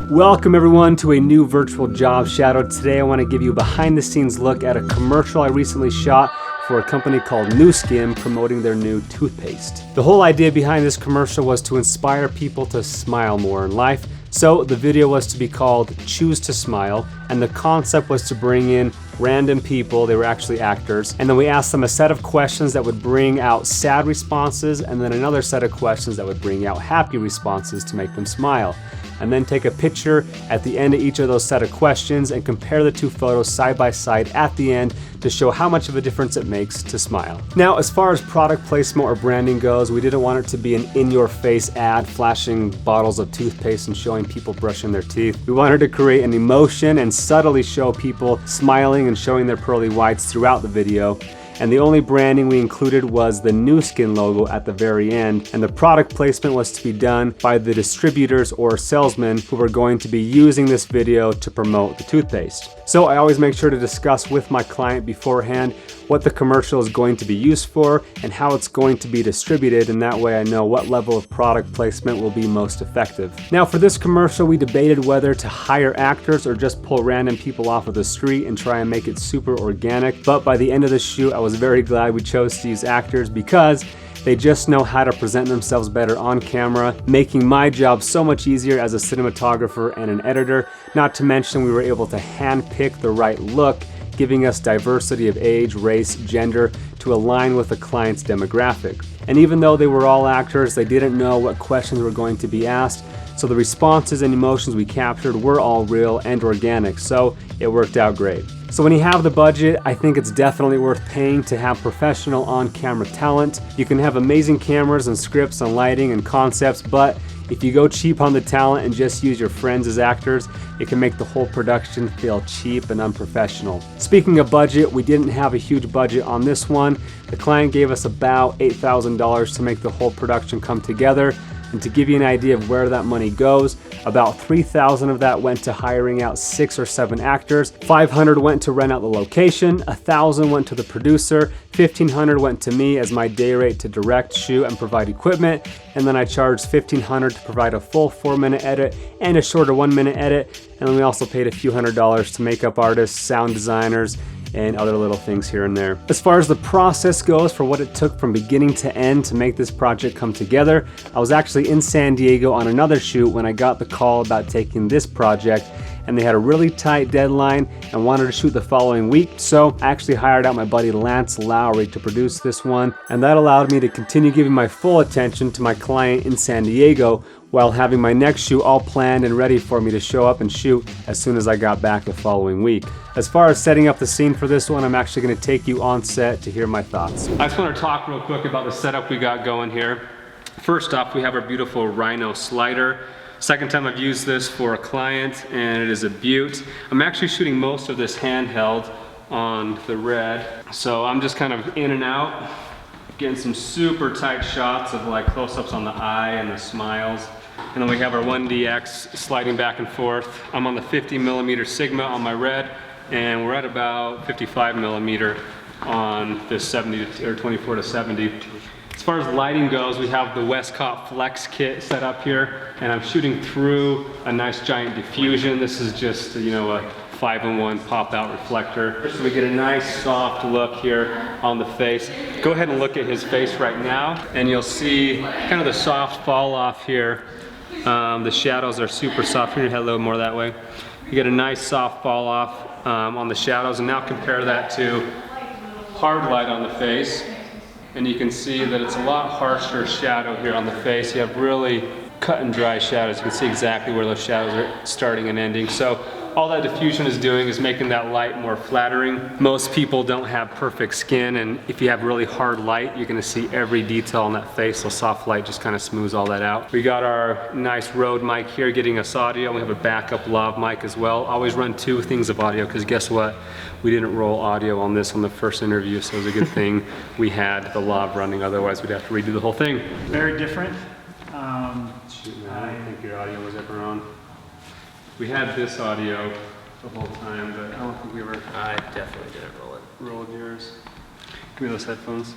Welcome everyone to a new virtual job shadow. Today I want to give you a behind the scenes look at a commercial I recently shot for a company called Nu Skin promoting their new toothpaste. The whole idea behind this commercial was to inspire people to smile more in life. So the video was to be called Choose to Smile, and the concept was to bring in random people, they were actually actors, and then we asked them a set of questions that would bring out sad responses and then another set of questions that would bring out happy responses to make them smile. And then take a picture at the end of each of those set of questions and compare the two photos side by side at the end to show how much of a difference it makes to smile. Now, as far as product placement or branding goes, we didn't want it to be an in-your-face ad flashing bottles of toothpaste and showing people brushing their teeth. We wanted to create an emotion and subtly show people smiling and showing their pearly whites throughout the video. And the only branding we included was the Nu Skin logo at the very end, and the product placement was to be done by the distributors or salesmen who were going to be using this video to promote the toothpaste. So I always make sure to discuss with my client beforehand what the commercial is going to be used for and how it's going to be distributed, and that way I know what level of product placement will be most effective. Now for this commercial, we debated whether to hire actors or just pull random people off of the street and try and make it super organic, but by the end of the shoot I was very glad we chose to use actors because they just know how to present themselves better on camera, making my job so much easier as a cinematographer and an editor. Not to mention we were able to handpick the right look, giving us diversity of age, race, gender to align with the client's demographic. And even though they were all actors, they didn't know what questions were going to be asked, so the responses and emotions we captured were all real and organic, so it worked out great. So when you have the budget, I think it's definitely worth paying to have professional on-camera talent. You can have amazing cameras and scripts and lighting and concepts, but if you go cheap on the talent and just use your friends as actors, it can make the whole production feel cheap and unprofessional. Speaking of budget, we didn't have a huge budget on this one. The client gave us about $8,000 to make the whole production come together. And to give you an idea of where that money goes, about $3,000 of that went to hiring out 6 or 7 actors, $500 went to rent out the location, $1,000 went to the producer, $1,500 went to me as my day rate to direct, shoot, and provide equipment, and then I charged $1,500 to provide a full 4-minute edit and a shorter 1-minute edit, and then we also paid a few $100s to makeup artists, sound designers, and other little things here and there. As far as the process goes for what it took from beginning to end to make this project come together, I was actually in San Diego on another shoot when I got the call about taking this project, and they had a really tight deadline and wanted to shoot the following week, so I actually hired out my buddy Lance Lowry to produce this one, and that allowed me to continue giving my full attention to my client in San Diego while having my next shoot all planned and ready for me to show up and shoot as soon as I got back the following week. As far as setting up the scene for this one, I'm actually going to take you on set to hear my thoughts. I just want to talk real quick about the setup we got going here. First off, we have our beautiful Rhino slider. Second time I've used this for a client, and it is a beaut. I'm actually shooting most of this handheld on the Red, so I'm just kind of in and out, getting some super tight shots of like close-ups on the eye and the smiles. And then we have our 1DX sliding back and forth. I'm on the 50mm Sigma on my Red, and we're at about 55mm on this 70 or 24 to 70. As far as lighting goes, we have the Westcott Flex kit set up here, and I'm shooting through a nice giant diffusion. This is just, you know, a 5-in-1 pop-out reflector. So we get a nice soft look here on the face. Go ahead and look at his face right now, and you'll see kind of the soft fall off here. The shadows are super soft. Turn your head a little more that way. You get a nice soft fall off on the shadows, and now compare that to hard light on the face. And you can see that it's a lot harsher shadow here on the face. You have really cut and dry shadows. You can see exactly where those shadows are starting and ending. So all that diffusion is doing is making that light more flattering. Most people don't have perfect skin, and if you have really hard light, you're gonna see every detail on that face, so soft light just kind of smooths all that out. We got our nice Rode mic here getting us audio. We have a backup lav mic as well. Always run 2 things of audio, because guess what? We didn't roll audio on this on the first interview, so it was a good thing we had the lav running, otherwise we'd have to redo the whole thing. Very different. Shoot, man, I don't think your audio was ever on. We had this audio the whole time, but I don't think we ever... I definitely didn't rolled yours. Give me those headphones.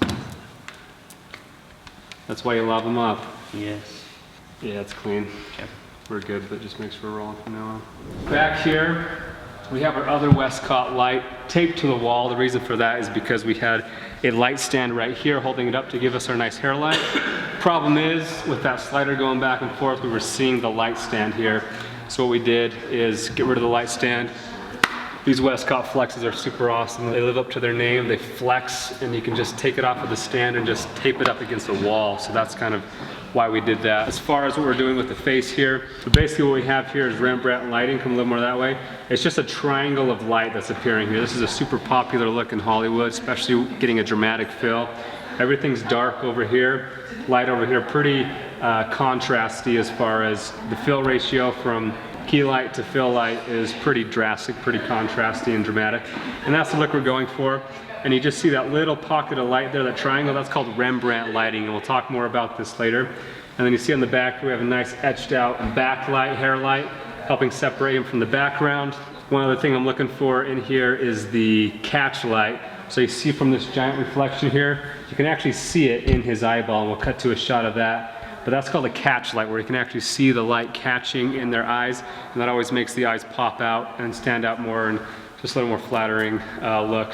That's why you lob them up. Yes. Yeah, it's clean. Okay. we're good, but just make sure we're rolling from now on. Back here, we have our other Westcott light taped to the wall. The reason for that is because we had a light stand right here holding it up to give us our nice hair light. Problem is, with that slider going back and forth, we were seeing the light stand here. So what we did is get rid of the light stand. These Westcott flexes are super awesome. They live up to their name. They flex, and you can just take it off of the stand and just tape it up against the wall. So that's kind of why we did that. As far as what we're doing with the face here, so basically what we have here is Rembrandt lighting. Come a little more that way. It's just a triangle of light that's appearing here. This is a super popular look in Hollywood, especially getting a dramatic feel. Everything's dark over here, light over here, pretty contrasty as far as the fill ratio from key light to fill light is pretty drastic, pretty contrasty and dramatic. And that's the look we're going for. And you just see that little pocket of light there, that triangle, that's called Rembrandt lighting, and we'll talk more about this later. And then you see on the back, we have a nice etched out backlight, hair light, helping separate him from the background. One other thing I'm looking for in here is the catch light. So you see from this giant reflection here, you can actually see it in his eyeball, and we'll cut to a shot of that. But that's called a catch light, where you can actually see the light catching in their eyes, and that always makes the eyes pop out and stand out more, and just a little more flattering look.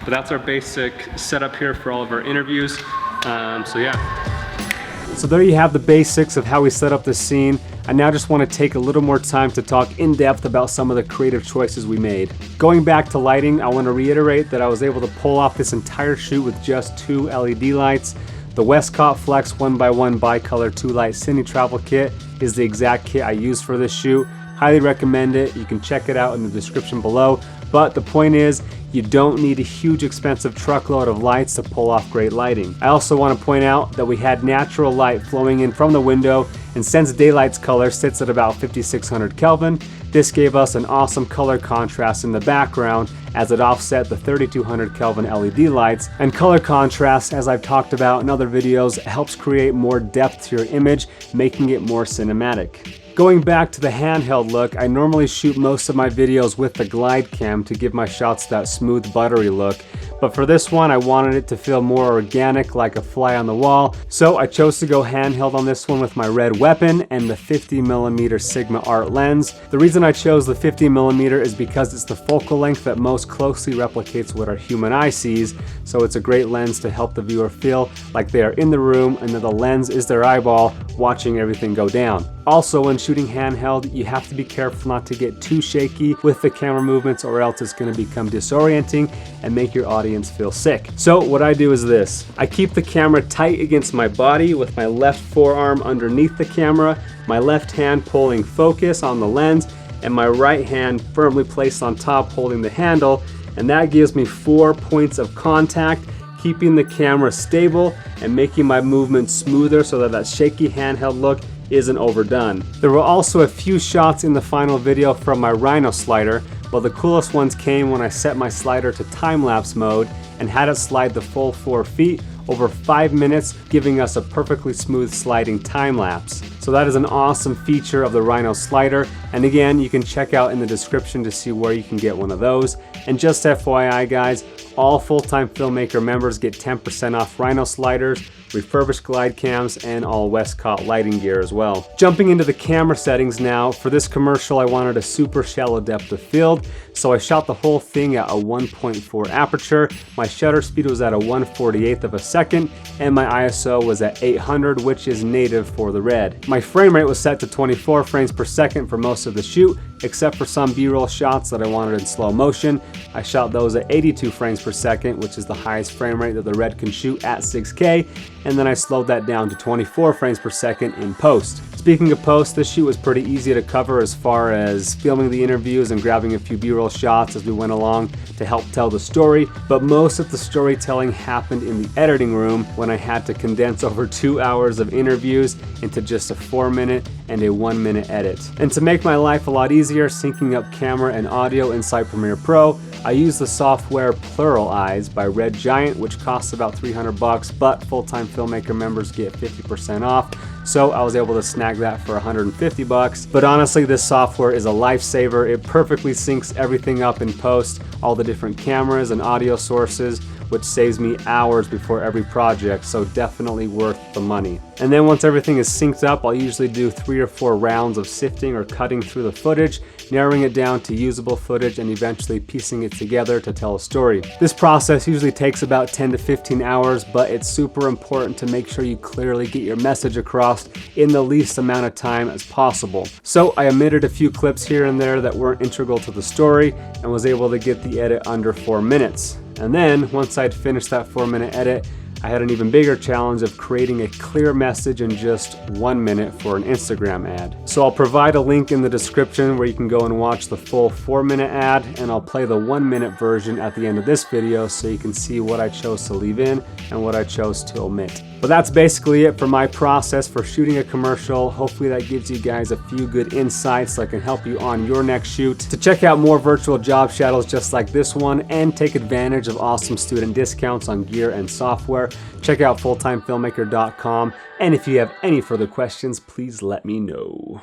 But that's our basic setup here for all of our interviews. So yeah. So there you have the basics of how we set up this scene. I now just want to take a little more time to talk in depth about some of the creative choices we made. Going back to lighting, I want to reiterate that I was able to pull off this entire shoot with just 2 LED lights. The Westcott Flex 1x1 bicolor 2-light cine travel kit is the exact kit I used for this shoot. Highly recommend it. You can check it out in the description below. But the point is, you don't need a huge expensive truckload of lights to pull off great lighting. I also want to point out that we had natural light flowing in from the window, and since daylight's color sits at about 5600 Kelvin, this gave us an awesome color contrast in the background as it offset the 3200 Kelvin LED lights. And color contrast, as I've talked about in other videos, helps create more depth to your image, making it more cinematic. Going back to the handheld look, I normally shoot most of my videos with the glide cam to give my shots that smooth, buttery look. But for this one, I wanted it to feel more organic, like a fly on the wall. So I chose to go handheld on this one with my red weapon and the 50mm Sigma Art lens. The reason I chose the 50mm is because it's the focal length that most closely replicates what our human eye sees. So it's a great lens to help the viewer feel like they are in the room and that the lens is their eyeball watching everything go down. Also, when shooting handheld, you have to be careful not to get too shaky with the camera movements, or else it's going to become disorienting and make your audience feel sick. So what I do is this. I keep the camera tight against my body with my left forearm underneath the camera, my left hand pulling focus on the lens, and my right hand firmly placed on top holding the handle, and that gives me 4 points of contact, keeping the camera stable and making my movement smoother so that that shaky handheld look isn't overdone. There were also a few shots in the final video from my Rhino slider, but the coolest ones came when I set my slider to time-lapse mode and had it slide the full 4 feet over 5 minutes, giving us a perfectly smooth sliding time-lapse. So that is an awesome feature of the Rhino slider, and again, you can check out in the description to see where you can get one of those. And just FYI guys, all full-time Filmmaker members get 10% off Rhino sliders, refurbished glide cams, and all Westcott lighting gear as well. Jumping into the camera settings now, for this commercial I wanted a super shallow depth of field, so I shot the whole thing at a 1.4 aperture. My shutter speed was at a 1/48th of a second, and my ISO was at 800, which is native for the Red. My frame rate was set to 24 frames per second for most of the shoot, except for some B-roll shots that I wanted in slow motion. I shot those at 82 frames per second, which is the highest frame rate that the Red can shoot at 6K, and then I slowed that down to 24 frames per second in post. Speaking of post, this shoot was pretty easy to cover as far as filming the interviews and grabbing a few B-roll shots as we went along to help tell the story, but most of the storytelling happened in the editing room when I had to condense over 2 hours of interviews into just a 4-minute and a 1-minute edit. And to make my life a lot easier syncing up camera and audio inside Premiere Pro, I use the software Plural Eyes by Red Giant, which costs about $300, but full-time Filmmaker members get 50% off. So I was able to snag that for $150. But honestly, this software is a lifesaver. It perfectly syncs everything up in post, all the different cameras and audio sources, which saves me hours before every project, so definitely worth the money. And then once everything is synced up, I'll usually do 3 or 4 rounds of sifting or cutting through the footage, narrowing it down to usable footage, and eventually piecing it together to tell a story. This process usually takes about 10 to 15 hours, but it's super important to make sure you clearly get your message across in the least amount of time as possible. So I omitted a few clips here and there that weren't integral to the story and was able to get the edit under 4 minutes. And then once I'd finished that 4-minute edit, I had an even bigger challenge of creating a clear message in just 1 minute for an Instagram ad. So I'll provide a link in the description where you can go and watch the full 4-minute ad, and I'll play the 1-minute version at the end of this video so you can see what I chose to leave in and what I chose to omit. But that's basically it for my process for shooting a commercial. Hopefully that gives you guys a few good insights that can help you on your next shoot. To check out more virtual job shadows just like this one and take advantage of awesome student discounts on gear and software, check out fulltimefilmmaker.com. And if you have any further questions, please let me know.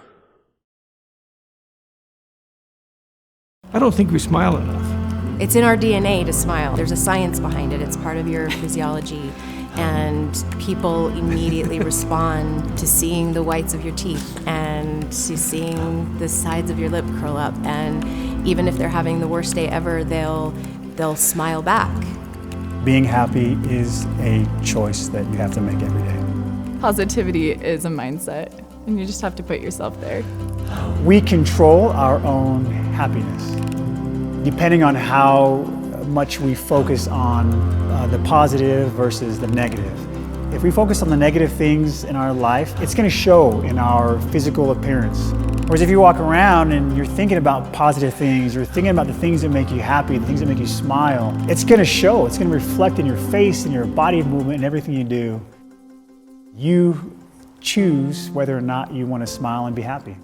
I don't think we smile enough. It's in our DNA to smile. There's a science behind it. It's part of your physiology. And people immediately respond to seeing the whites of your teeth and to seeing the sides of your lip curl up. And even if they're having the worst day ever, they'll smile back. Being happy is a choice that you have to make every day. Positivity is a mindset, and you just have to put yourself there. We control our own happiness. Depending on how much we focus on the positive versus the negative. If we focus on the negative things in our life, it's going to show in our physical appearance. Whereas if you walk around and you're thinking about positive things or thinking about the things that make you happy, the things that make you smile, it's going to show, it's going to reflect in your face and your body movement and everything you do. You choose whether or not you want to smile and be happy.